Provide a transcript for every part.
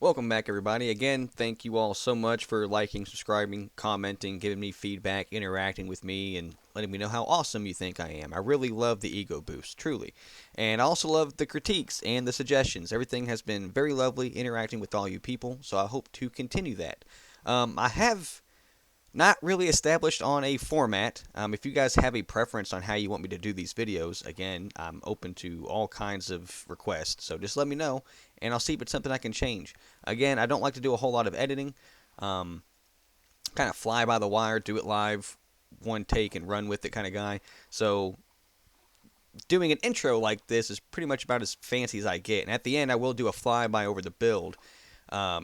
Welcome back, everybody. Again, thank you all so much for liking, subscribing, commenting, giving me feedback, interacting with me, and letting me know how awesome you think I am. I really love the ego boost, truly. And I also love the critiques and the suggestions. Everything has been very lovely interacting with all you people, so I hope to continue that. I have not really established on a format. If you guys have a preference on how you want me to do these videos, again, I'm open to all kinds of requests. So just let me know, and I'll see if it's something I can change. Again, I don't like to do a whole lot of editing. Um, Kind of fly by the wire, do it live, one take and run with it kind of guy. So doing an intro like this is pretty much about as fancy as I get. And at the end, I will do a flyby over the build,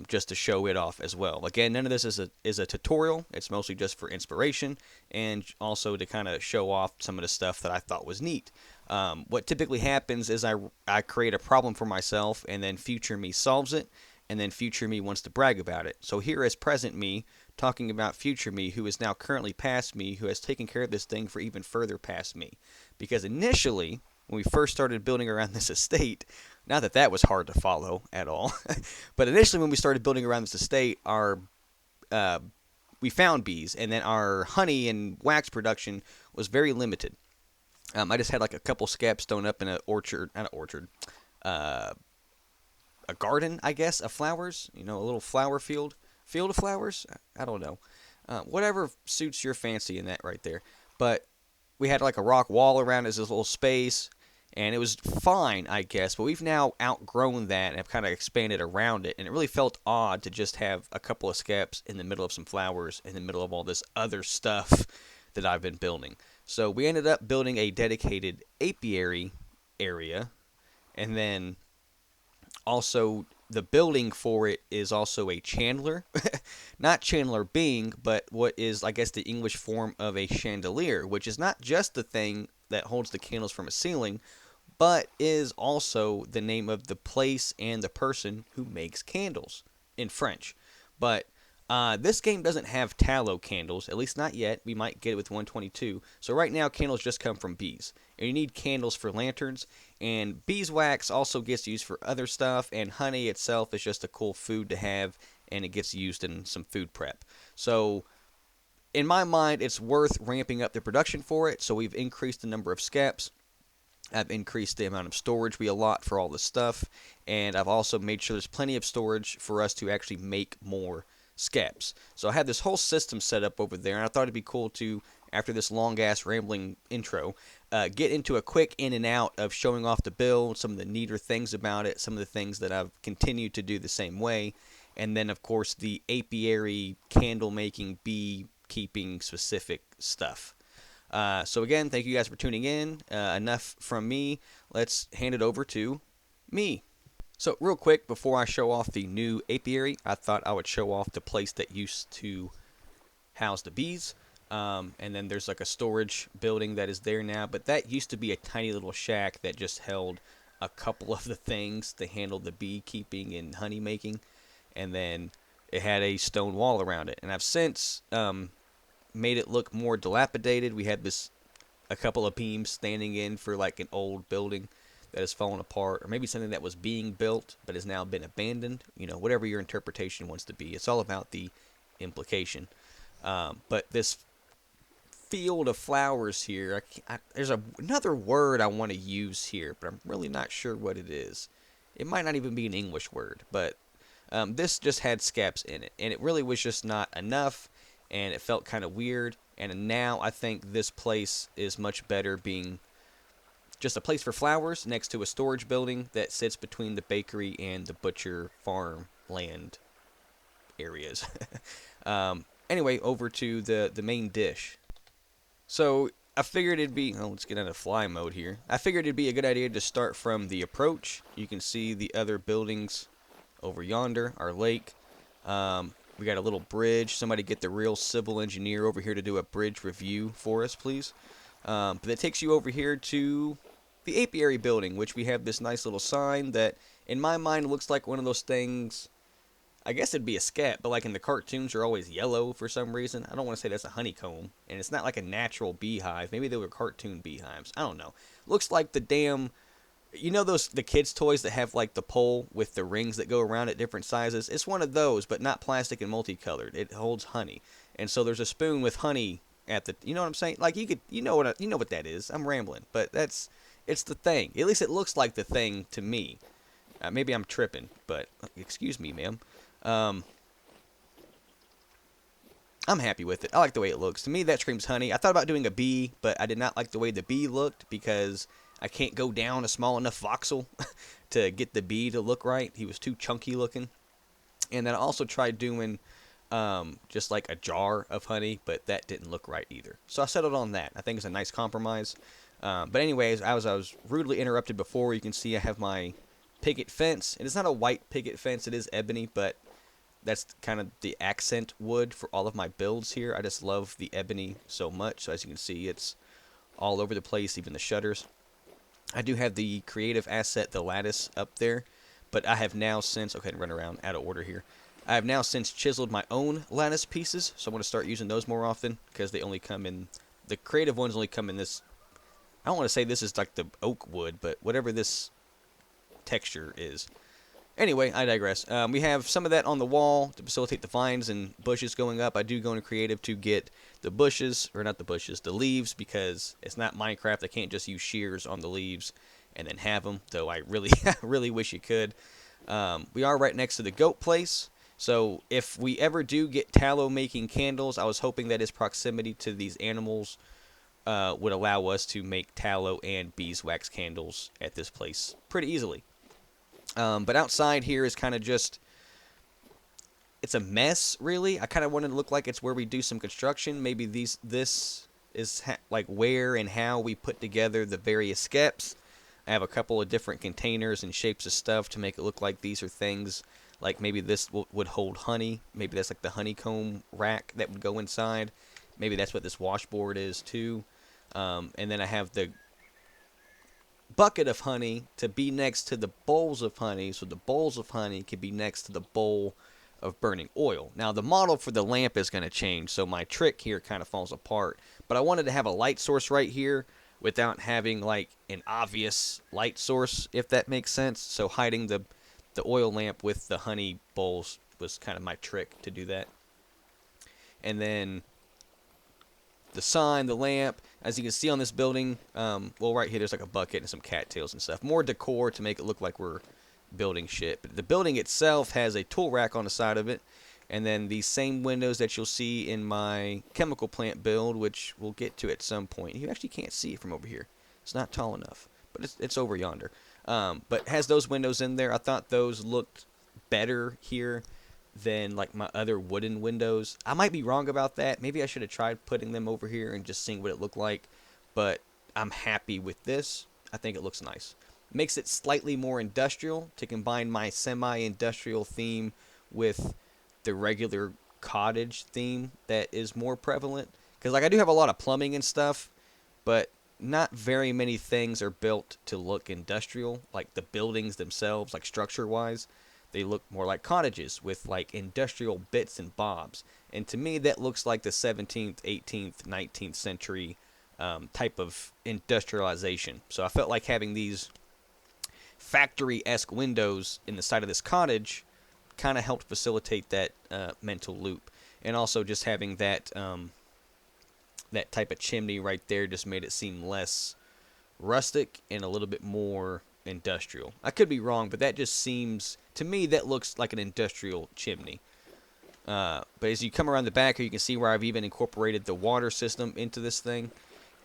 just to show it off as well. Again, none of this is a tutorial. It's mostly just for inspiration and also to kind of show off some of the stuff that I thought was neat. What typically happens is I create a problem for myself, and then future me solves it, and then future me wants to brag about it. So here is present me talking about future me, who is now currently past me, who has taken care of this thing for even further past me. Because initially, when we first started building around this estate, not that that was hard to follow at all, but initially when we started building around this estate, uh, we found bees, and then our honey and wax production was very limited. I just had like a couple scaps thrown up in an orchard, not an orchard, uh, a garden, I guess, of flowers. You know, a little flower field of flowers. I don't know, whatever suits your fancy in that right there. But we had like a rock wall around us, this little space, and it was fine, I guess. But we've now outgrown that and have kind of expanded around it, and it really felt odd to just have a couple of skeps in the middle of some flowers, in the middle of all this other stuff that I've been building. So we ended up building a dedicated apiary area, and then also the building for it is also a chandler. Not chandler Bing, but what is, I guess, the English form of a chandelier, which is not just the thing that holds the candles from a ceiling, but is also the name of the place and the person who makes candles in French. But this game doesn't have tallow candles, at least not yet. We might get it with 122. So right now, candles just come from bees. And you need candles for lanterns. And beeswax also gets used for other stuff. And honey itself is just a cool food to have. And it gets used in some food prep. So in my mind, it's worth ramping up the production for it. So we've increased the number of skeps. I've increased the amount of storage we allot for all this stuff. And I've also made sure there's plenty of storage for us to actually make more skeps. So I had this whole system set up over there, and I thought it'd be cool to, after this long-ass rambling intro, get into a quick in and out of showing off the build, some of the neater things about it, some of the things that I've continued to do the same way, and then, of course, the apiary, candle-making, bee-keeping specific stuff. So again, thank you guys for tuning in. Enough from me. Let's hand it over to me. So real quick, before I show off the new apiary, I thought I would show off the place that used to house the bees. And then there's like a storage building that is there now, but that used to be a tiny little shack that just held a couple of the things to handle the beekeeping and honey making. And then it had a stone wall around it. And I've since made it look more dilapidated. We had a couple of beams standing in for like an old building that has fallen apart, or maybe something that was being built but has now been abandoned. You know, whatever your interpretation wants to be. It's all about the implication. But this field of flowers here, there's another word I want to use here, but I'm really not sure what it is. It might not even be an English word, but this just had skeps in it, and it really was just not enough, and it felt kind of weird. And now I think this place is much better being just a place for flowers next to a storage building that sits between the bakery and the butcher farm land areas. Anyway, over to the main dish. So I figured it'd be, let's get into fly mode here. I figured it'd be a good idea to start from the approach. You can see the other buildings over yonder, our lake. We got a little bridge. Somebody get the real civil engineer over here to do a bridge review for us, please. But that takes you over here to the apiary building, which we have this nice little sign that, in my mind, looks like one of those things. I guess it'd be a scat, but like in the cartoons are always yellow for some reason. I don't want to say that's a honeycomb, and it's not like a natural beehive. Maybe they were cartoon beehives. I don't know. Looks like the damn You know those the kids' toys that have like the pole with the rings that go around at different sizes? It's one of those, but not plastic and multicolored. It holds honey, and so there's a spoon with honey at the. You know what I'm saying? Like you know you know what that is. I'm rambling, but it's the thing. At least it looks like the thing to me. Maybe I'm tripping, but excuse me, ma'am. Um, I'm happy with it. I like the way it looks. To me, that screams honey. I thought about doing a bee, but I did not like the way the bee looked because I can't go down a small enough voxel to get the bee to look right. He was too chunky looking. And then I also tried doing just like a jar of honey, but that didn't look right either. So I settled on that. I think it's a nice compromise. But anyways, I was rudely interrupted before. You can see I have my picket fence. It is not a white picket fence. It is ebony, but that's kind of the accent wood for all of my builds here. I just love the ebony so much. So as you can see, it's all over the place, even the shutters. I do have the creative asset, the lattice, up there, but I have now since, okay, run around out of order here. I have now since chiseled my own lattice pieces, so I'm going to start using those more often because they only come in, the creative ones only come in this, I don't want to say this is like the oak wood, but whatever this texture is. Anyway, I digress. We have some of that on the wall to facilitate the vines and bushes going up. I do go into creative to get the bushes, or not the bushes, the leaves, because it's not Minecraft. I can't just use shears on the leaves and then have them, though I really, really wish you could. We are right next to the goat place, so if we ever do get tallow making candles, I was hoping that its proximity to these animals would allow us to make tallow and beeswax candles at this place pretty easily. But outside here is kind of just, it's a mess, really. I kind of wanted to look like it's where we do some construction. Maybe this is like where and how we put together the various steps. I have a couple of different containers and shapes of stuff to make it look like these are things. Like maybe this would hold honey. Maybe that's like the honeycomb rack that would go inside. Maybe that's what this washboard is too. And then I have the bucket of honey to be next to the bowls of honey, so the bowls of honey can be next to the bowl of burning oil. Now the model for the lamp is going to change, so my trick here kind of falls apart, but I wanted to have a light source right here without having like an obvious light source, if that makes sense. So hiding the oil lamp with the honey bowls was kind of my trick to do that. And then the sign, the lamp, as you can see on this building, well, right here there's like a bucket and some cattails and stuff. More decor to make it look like we're building shit. But the building itself has a tool rack on the side of it, and then these same windows that you'll see in my chemical plant build, which we'll get to at some point. You actually can't see it from over here. It's not tall enough, but it's over yonder. But has those windows in there. I thought those looked better here than like my other wooden windows. I might be wrong about that. Maybe I should have tried putting them over here and just seeing what it looked like. But I'm happy with this. I think it looks nice. Makes it slightly more industrial to combine my semi-industrial theme with the regular cottage theme that is more prevalent. Because like I do have a lot of plumbing and stuff, but not very many things are built to look industrial. Like the buildings themselves, like structure-wise, they look more like cottages with like industrial bits and bobs. And to me, that looks like the 17th, 18th, 19th century type of industrialization. So I felt like having these factory-esque windows in the side of this cottage kind of helped facilitate that mental loop. And also just having that that type of chimney right there just made it seem less rustic and a little bit more industrial. I could be wrong, but that just seems, to me, that looks like an industrial chimney. But as you come around the back here, you can see where I've even incorporated the water system into this thing.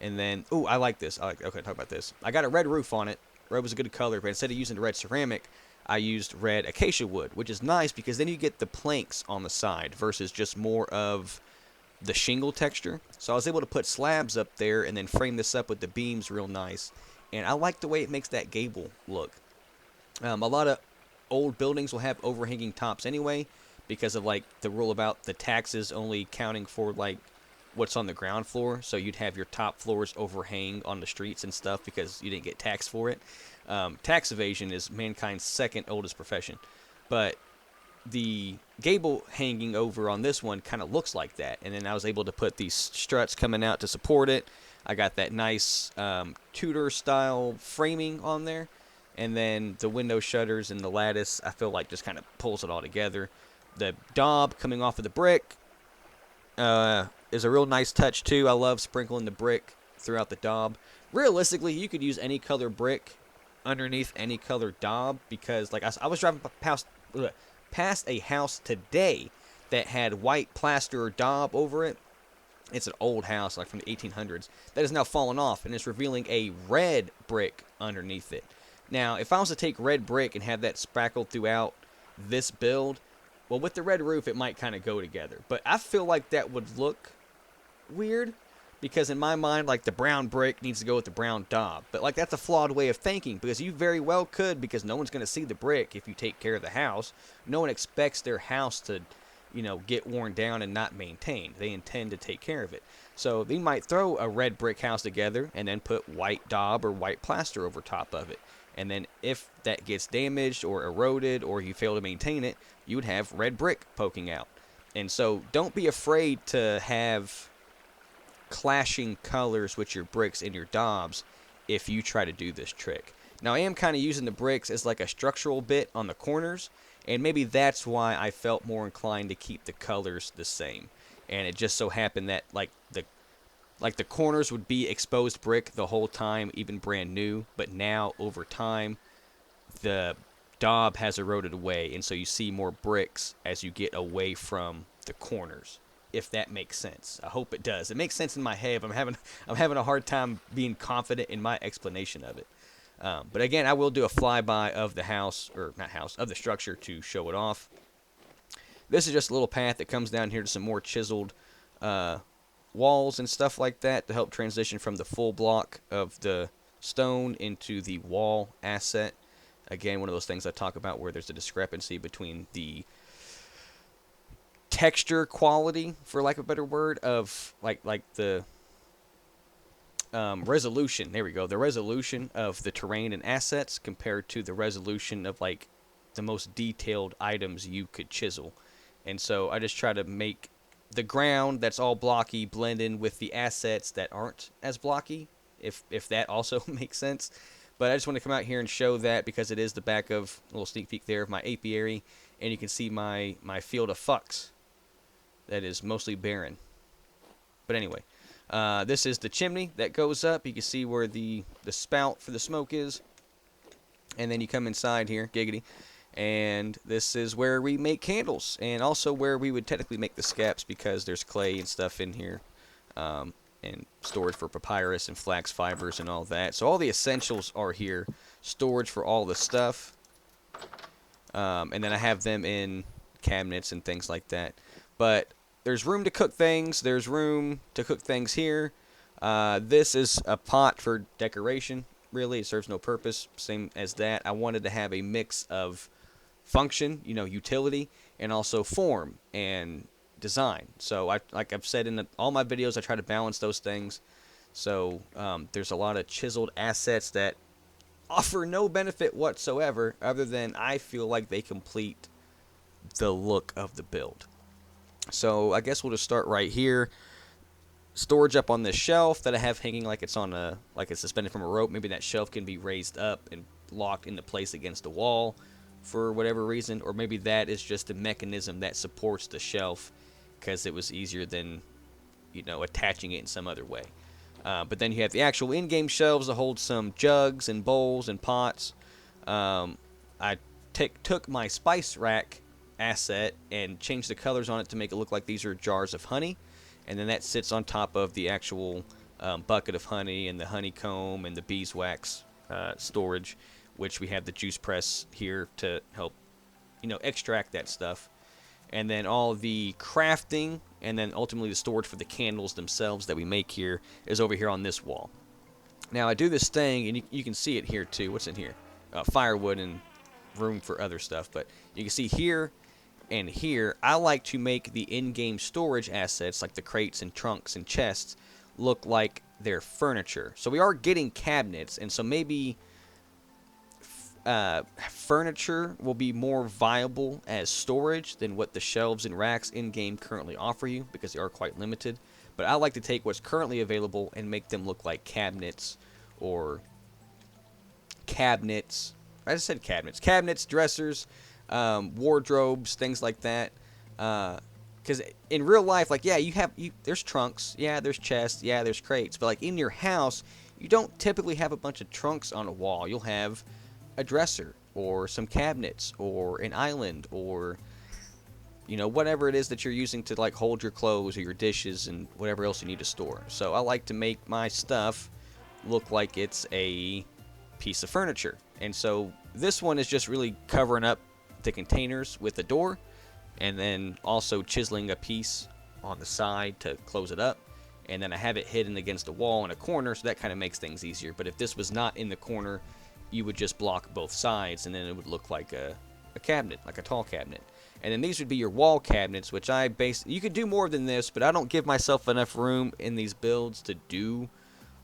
And then, ooh, I like this. Okay, talk about this. I got a red roof on it. Red was a good color, but instead of using the red ceramic, I used red acacia wood, which is nice because then you get the planks on the side versus just more of the shingle texture. So I was able to put slabs up there and then frame this up with the beams real nice. And I like the way it makes that gable look. A lot of old buildings will have overhanging tops anyway because of like the rule about the taxes only counting for like what's on the ground floor. So you'd have your top floors overhang on the streets and stuff because you didn't get taxed for it. Tax evasion is mankind's second oldest profession. But the gable hanging over on this one kind of looks like that. And then I was able to put these struts coming out to support it. I got that nice Tudor style framing on there. And then the window shutters and the lattice, I feel like just kind of pulls it all together. The daub coming off of the brick is a real nice touch too. I love sprinkling the brick throughout the daub. Realistically, you could use any color brick underneath any color daub, because like I was driving past a house today that had white plaster or daub over it. It's an old house, like from the 1800s, that is now fallen off, and it's revealing a red brick underneath it. Now, if I was to take red brick and have that spackled throughout this build, well, with the red roof, it might kind of go together. But I feel like that would look weird, because in my mind, like, the brown brick needs to go with the brown daub. But, like, that's a flawed way of thinking, because you very well could, because no one's going to see the brick if you take care of the house. No one expects their house to, you know, get worn down and not maintained. They intend to take care of it. So they might throw a red brick house together and then put white daub or white plaster over top of it. And then if that gets damaged or eroded or you fail to maintain it, you would have red brick poking out. And so don't be afraid to have clashing colors with your bricks and your daubs if you try to do this trick. Now, I am kind of using the bricks as like a structural bit on the corners, and maybe that's why I felt more inclined to keep the colors the same. And it just so happened that like the corners would be exposed brick the whole time, even brand new, but now over time the daub has eroded away, and so you see more bricks as you get away from the corners, if that makes sense. I hope it does. It makes sense in my head. I'm having a hard time being confident in my explanation of it. But again, I will do a flyby of the house, or not house, of the structure to show it off. This is just a little path that comes down here to some more chiseled walls and stuff like that to help transition from the full block of the stone into the wall asset. Again, one of those things I talk about where there's a discrepancy between the texture quality, for lack of a better word, of like the resolution. There we go. The resolution of the terrain and assets compared to the resolution of like the most detailed items you could chisel. And so I just try to make the ground that's all blocky blend in with the assets that aren't as blocky, if that also makes sense. But I just want to come out here and show that, because it is the back of a little sneak peek there of my apiary, and you can see my field of fucks that is mostly barren. But anyway, this is the chimney that goes up. You can see where the spout for the smoke is, and then you come inside here, giggity. And this is where we make candles, and also where we would technically make the scaps, because there's clay and stuff in here, and storage for papyrus and flax fibers and all that. So all the essentials are here, storage for all the stuff, and then I have them in cabinets and things like that. But there's room to cook things. There's room to cook things here. This is a pot for decoration. Really, it serves no purpose. Same as that. I wanted to have a mix of function, you know, utility, and also form and design. So like I've said in all my videos, I try to balance those things. So there's a lot of chiseled assets that offer no benefit whatsoever, other than I feel like they complete the look of the build. So I guess we'll just start right here. Storage up on this shelf that I have hanging like it's on like it's suspended from a rope. Maybe that shelf can be raised up and locked into place against the wall for whatever reason, or maybe that is just a mechanism that supports the shelf because it was easier than, you know, attaching it in some other way. But then you have the actual in-game shelves that hold some jugs and bowls and pots. I took my spice rack asset and changed the colors on it to make it look like these are jars of honey, and then that sits on top of the actual bucket of honey and the honeycomb and the beeswax storage, which we have the juice press here to help, you know, extract that stuff. And then all the crafting and then ultimately the storage for the candles themselves that we make here is over here on this wall. Now I do this thing, and you can see it here too. What's in here? Firewood and room for other stuff. But you can see here and here, I like to make the in-game storage assets like the crates and trunks and chests look like they're furniture. So we are getting cabinets, and so maybe furniture will be more viable as storage than what the shelves and racks in-game currently offer you, because they are quite limited. But I like to take what's currently available and make them look like cabinets, or cabinets I just said cabinets, dressers, wardrobes, things like that. Because in real life, like, yeah, there's trunks, yeah, there's chests, yeah, there's crates, but like in your house, you don't typically have a bunch of trunks on a wall. You'll have a dresser or some cabinets or an island or whatever it is that you're using to like hold your clothes or your dishes and whatever else you need to store. So I like to make my stuff look like it's a piece of furniture. And so this one is just really covering up the containers with the door and then also chiseling a piece on the side to close it up. And then I have it hidden against a wall in a corner, so that kind of makes things easier. But if this was not in the corner, you would just block both sides and then it would look like a cabinet, like a tall cabinet. And then these would be your wall cabinets, which you could do more than this, but I don't give myself enough room in these builds to do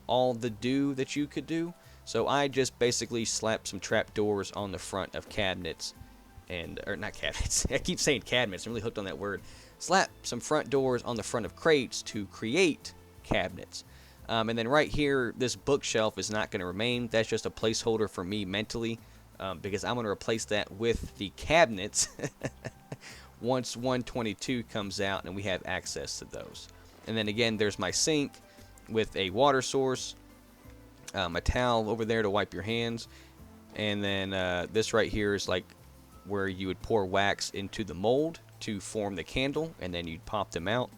all the that you could do. So I just basically slap some trap doors on the front of cabinets, or not cabinets. I keep saying cabinets. I'm really hooked on that word. Slap some front doors on the front of crates to create cabinets. And then right here, this bookshelf is not going to remain. That's just a placeholder for me mentally, because I'm going to replace that with the cabinets once 122 comes out and we have access to those. And then again, there's my sink with a water source, a towel over there to wipe your hands, and then this right here is like where you would pour wax into the mold to form the candle, and then you'd pop them out.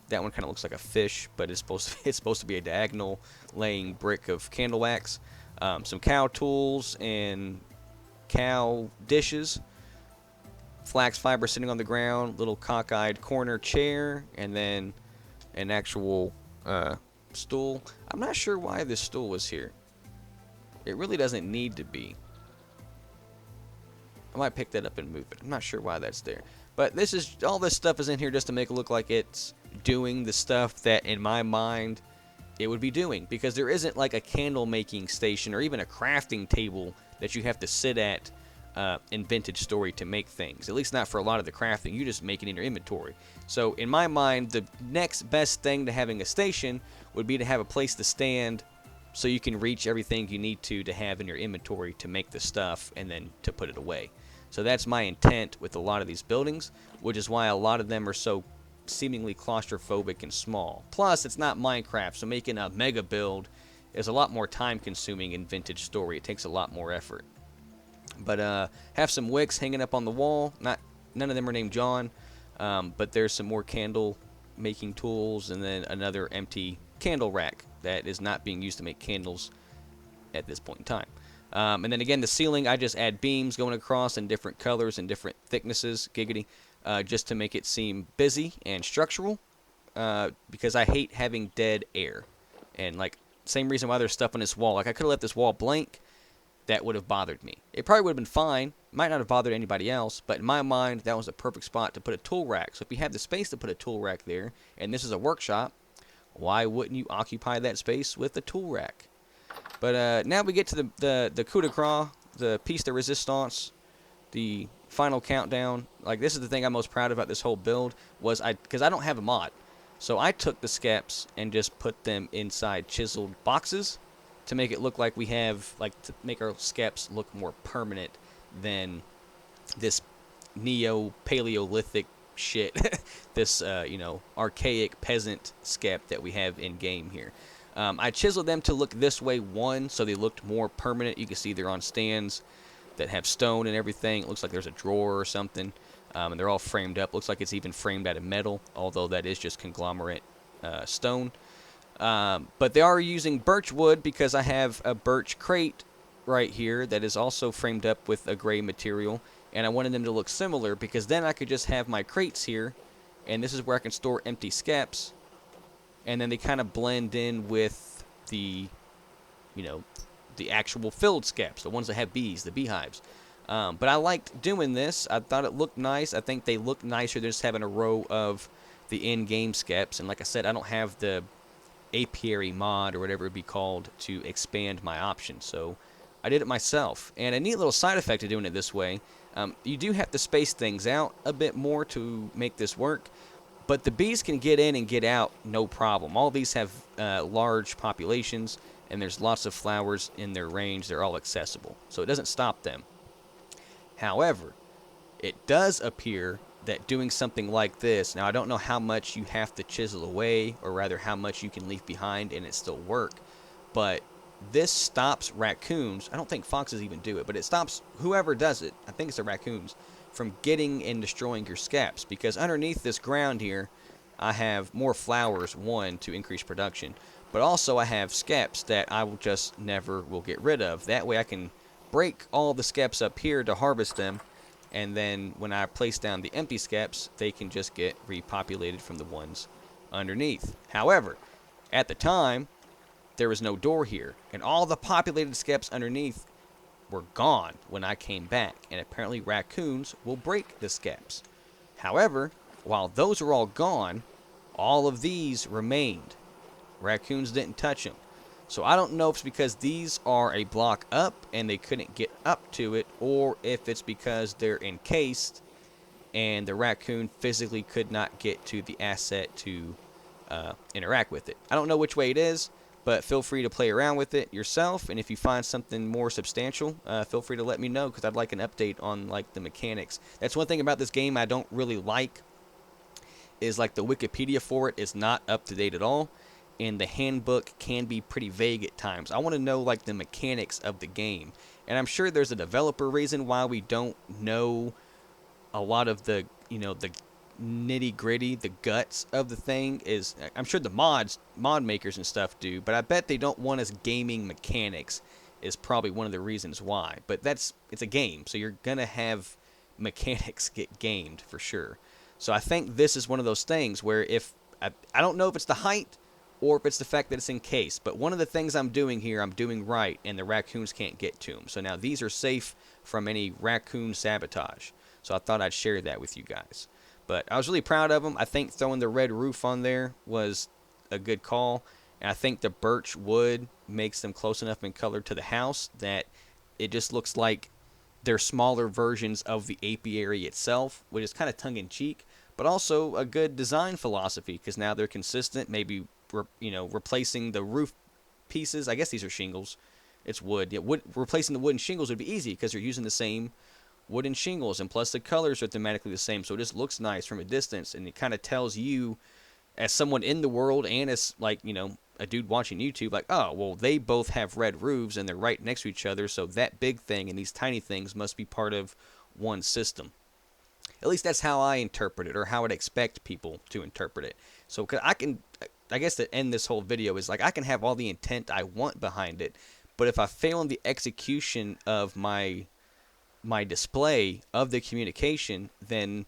That one kind of looks like a fish, but it's supposed to be a diagonal laying brick of candle wax. Some cow tools and cow dishes, flax fiber sitting on the ground, little cockeyed corner chair, and then an actual stool. I'm not sure why this stool was here. It really doesn't need to be. I might pick that up and move it. I'm not sure why that's there. But all this stuff is in here just to make it look like it's doing the stuff that in my mind it would be doing, because there isn't like a candle making station or even a crafting table that you have to sit at in Vintage Story to make things. At least not for a lot of the crafting. You just make it in your inventory. So in my mind, the next best thing to having a station would be to have a place to stand so you can reach everything you need to have in your inventory to make the stuff and then to put it away. So that's my intent with a lot of these buildings, which is why a lot of them are so seemingly claustrophobic and small. Plus, it's not Minecraft, so making a mega build is a lot more time consuming in Vintage Story. It takes a lot more effort. But have some wicks hanging up on the wall. None of them are named John, but there's some more candle making tools, and then another empty candle rack that is not being used to make candles at this point in time. And then again, the ceiling, I just add beams going across in different colors and different thicknesses, giggity, just to make it seem busy and structural, because I hate having dead air. And like, same reason why there's stuff on this wall. Like, I could have left this wall blank. That would have bothered me. It probably would have been fine. Might not have bothered anybody else, but in my mind, that was a perfect spot to put a tool rack. So if you have the space to put a tool rack there, and this is a workshop, why wouldn't you occupy that space with a tool rack? But now we get to the coup de grace, the piece de resistance, the final countdown. Like, this is the thing I'm most proud about this whole build, was because I don't have a mod. So I took the skeps and just put them inside chiseled boxes to make it look like we have, like, to make our skeps look more permanent than this neo-paleolithic shit, this, archaic peasant skep that we have in-game here. I chiseled them to look this way, so they looked more permanent. You can see they're on stands that have stone and everything. It looks like there's a drawer or something, and they're all framed up. Looks like it's even framed out of metal, although that is just conglomerate stone. But they are using birch wood because I have a birch crate right here that is also framed up with a gray material, and I wanted them to look similar because then I could just have my crates here, and this is where I can store empty skeps, and then they kind of blend in with the actual filled skeps, the ones that have bees, the beehives. But I liked doing this. I thought it looked nice. I think they look nicer than just having a row of the in-game skeps, and like I said, I don't have the Apiary mod or whatever it would be called to expand my options, so I did it myself. And a neat little side effect of doing it this way, you do have to space things out a bit more to make this work, but the bees can get in and get out no problem. All these have large populations, and there's lots of flowers in their range. They're all accessible, so it doesn't stop them. However, it does appear that doing something like this, now I don't know how much you have to chisel away, or rather how much you can leave behind and it still work, but this stops raccoons. I don't think foxes even do it, but it stops whoever does it, I think it's the raccoons, from getting and destroying your scaps, because underneath this ground here, I have more flowers, one, to increase production, but also I have scaps that I will just never will get rid of. That way I can break all the scaps up here to harvest them, and then when I place down the empty scaps, they can just get repopulated from the ones underneath. However, at the time, there was no door here, and all the populated scaps underneath were gone when I came back, and apparently raccoons will break the scaps. However, while those were all gone, all of these remained. Raccoons didn't touch them. So I don't know if it's because these are a block up and they couldn't get up to it, or if it's because they're encased and the raccoon physically could not get to the asset to interact with it. I don't know which way it is, but feel free to play around with it yourself, and if you find something more substantial, feel free to let me know, because I'd like an update on like the mechanics. That's one thing about this game I don't really like, is like the Wikipedia for it is not up to date at all, and the handbook can be pretty vague at times. I want to know like the mechanics of the game, and I'm sure there's a developer reason why we don't know a lot of the, you know, the nitty gritty, the guts of the thing. Is I'm sure the mod makers and stuff do, but I bet they don't want us gaming mechanics is probably one of the reasons why. But it's a game, so you're gonna have mechanics get gamed for sure. So I think this is one of those things where if I don't know if it's the height or if it's the fact that it's encased, but one of the things I'm doing here, I'm doing right, and the raccoons can't get to them. So now these are safe from any raccoon sabotage. So I thought I'd share that with you guys. But I was really proud of them. I think throwing the red roof on there was a good call. And I think the birch wood makes them close enough in color to the house that it just looks like they're smaller versions of the apiary itself, which is kind of tongue-in-cheek, but also a good design philosophy, because now they're consistent. Maybe replacing the roof pieces. I guess these are shingles. It's wood. Yeah, replacing the wooden shingles would be easy because they're using the same wooden shingles, and plus the colors are thematically the same, so it just looks nice from a distance, and it kind of tells you, as someone in the world and as like, you know, a dude watching YouTube, like, oh, well, they both have red roofs and they're right next to each other, so that big thing and these tiny things must be part of one system. At least that's how I interpret it, or how I'd expect people to interpret it. So I guess to end this whole video is like, I can have all the intent I want behind it, but if I fail in the execution of my display of the communication, then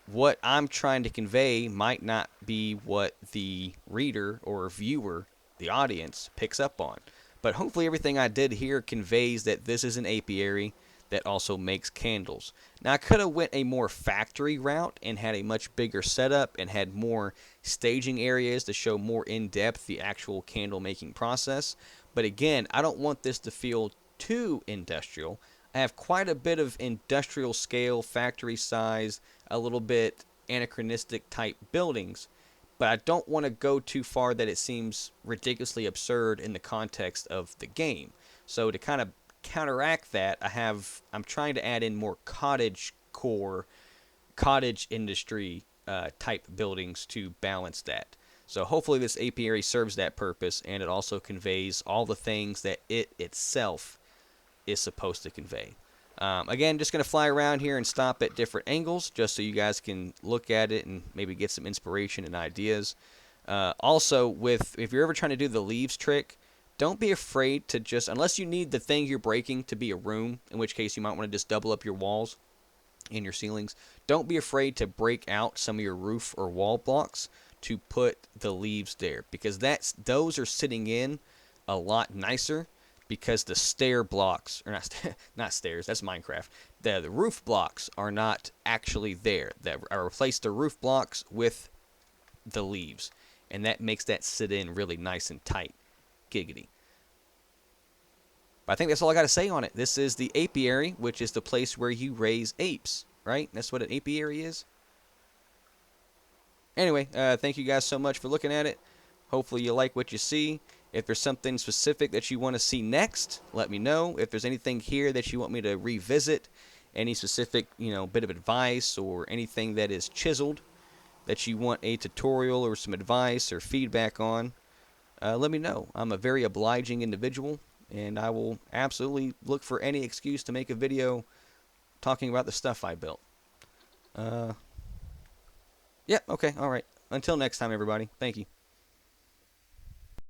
what I'm trying to convey might not be what the reader or viewer, the audience, picks up on. But hopefully everything I did here conveys that this is an apiary that also makes candles. Now, I could have went a more factory route and had a much bigger setup and had more staging areas to show more in depth the actual candle making process. But again, I don't want this to feel too industrial. I have quite a bit of industrial scale, factory size, a little bit anachronistic type buildings, but I don't want to go too far that it seems ridiculously absurd in the context of the game. So to kind of counteract that, I'm trying to add in more cottage industry type buildings to balance that. So hopefully this apiary serves that purpose, and it also conveys all the things that it itself is supposed to convey. Again, just going to fly around here and stop at different angles just so you guys can look at it and maybe get some inspiration and ideas. Also, if you're ever trying to do the leaves trick, don't be afraid to just, unless you need the thing you're breaking to be a room, in which case you might want to just double up your walls and your ceilings. Don't be afraid to break out some of your roof or wall blocks to put the leaves there, because those are sitting in a lot nicer, because the stair blocks, or not stairs, that's Minecraft. The roof blocks are not actually there. I replaced the roof blocks with the leaves, and that makes that sit in really nice and tight. Giggity. But I think that's all I got to say on it. This is the apiary, which is the place where you raise apes, right? That's what an apiary is. Anyway, thank you guys so much for looking at it. Hopefully you like what you see. If there's something specific that you want to see next, let me know. If there's anything here that you want me to revisit any specific, bit of advice or anything that is chiseled that you want a tutorial or some advice or feedback on, let me know. I'm a very obliging individual, and I will absolutely look for any excuse to make a video talking about the stuff I built. Yeah, okay, alright. Until next time, everybody. Thank you.